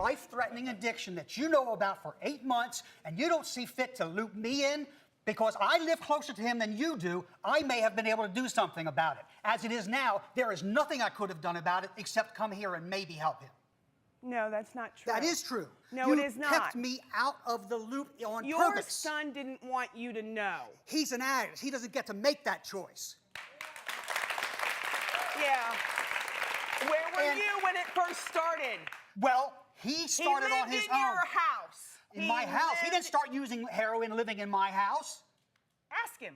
life-threatening addiction that you know about for 8 months, and you don't see fit to loop me in, because I live closer to him than you do, I may have been able to do something about it. As it is now, there is nothing I could have done about it except come here and maybe help him. No, that's not true. That is true. No, it is not. You kept me out of the loop on purpose. Your son didn't want you to know. He's an addict. He doesn't get to make that choice. Yeah. Where were you when it first started? Well, he started on his own. He lived in your house. In my house. He didn't start using heroin living in my house. Ask him.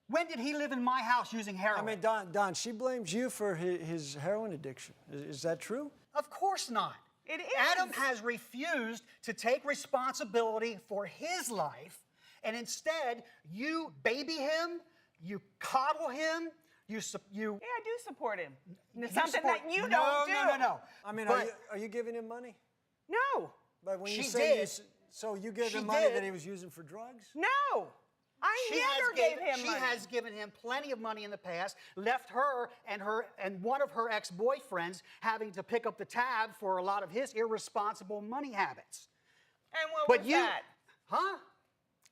When did he live in my house using heroin? I mean, Don, she blames you for his heroin addiction. Is that true? Of course not. It is. Adam has refused to take responsibility for his life, and instead, you baby him, you coddle him, Yeah, I do support him. Something that you don't do. No. I mean, But are you giving him money? No. But when you She say did. so you gave She him money did. that he was using for drugs? No. I never gave him money. She has given him plenty of money in the past, left her and one of her ex-boyfriends having to pick up the tab for a lot of his irresponsible money habits. And what But was you, that? huh?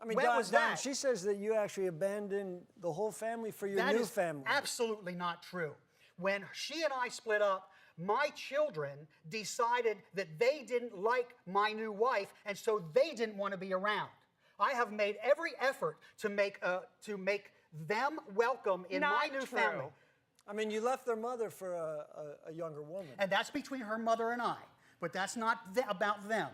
I mean, When Don, was that? she says that you actually abandoned the whole family for your That new is family. absolutely not true. When she and I split up, my children decided that they didn't like my new wife, and so they didn't want to be around. I have made every effort to make them welcome in my new family. I mean, you left their mother for a younger woman. And that's between her mother and I, but that's not about them.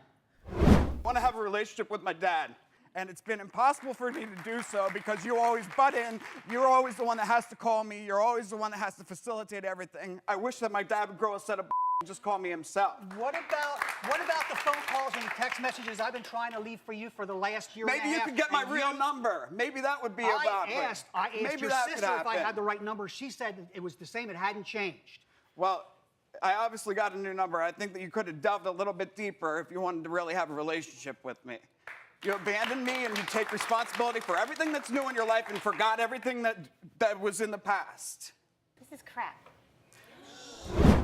I want to have a relationship with my dad, and it's been impossible for me to do so because you always butt in. You're always the one that has to call me. You're always the one that has to facilitate everything. I wish that my dad would grow a set of and just call me himself. What about the phone calls and text messages I've been trying to leave for you for the last year and a half? Maybe you could get my real number. Maybe that would be about it. I asked Maybe your that sister could if I happen. had the right number. She said it was the same. It hadn't changed. Well, I obviously got a new number. I think that you could have delved a little bit deeper if you wanted to really have a relationship with me. You abandoned me and you take responsibility for everything that's new in your life and forgot everything that was in the past. This is crap.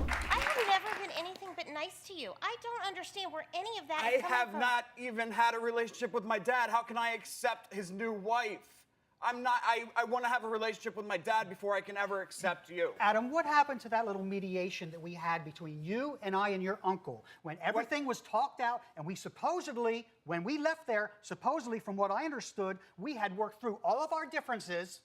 I have never been anything but nice to you. I don't understand where any of that is I coming have from. not even had a relationship with my dad. How can I accept his new wife? I want to have a relationship with my dad before I can ever accept you. Adam, what happened to that little mediation that we had between you and I and your uncle when everything was talked out and we supposedly, when we left there, supposedly from what I understood, we had worked through all of our differences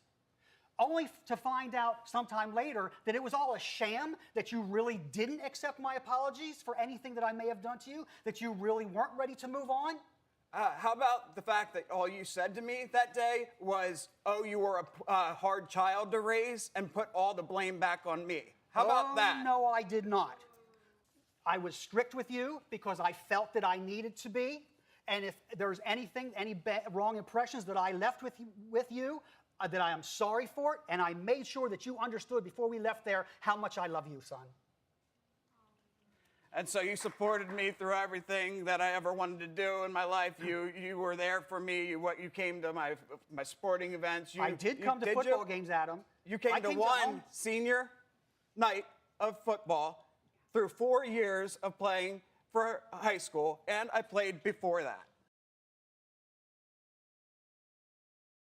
only to find out sometime later that it was all a sham, that you really didn't accept my apologies for anything that I may have done to you, that you really weren't ready to move on? How about the fact that all you said to me that day was, oh, you were a hard child to raise, and put all the blame back on me? How about that? No, I did not. I was strict with you because I felt that I needed to be. And if there's anything, any wrong impressions that I left with you, that I am sorry for it. And I made sure that you understood before we left there how much I love you, son. And so you supported me through everything that I ever wanted to do in my life. You were there for me. You came to my sporting events. I did come to football games, Adam. You came to one senior night of football through 4 years of playing for high school, and I played before that.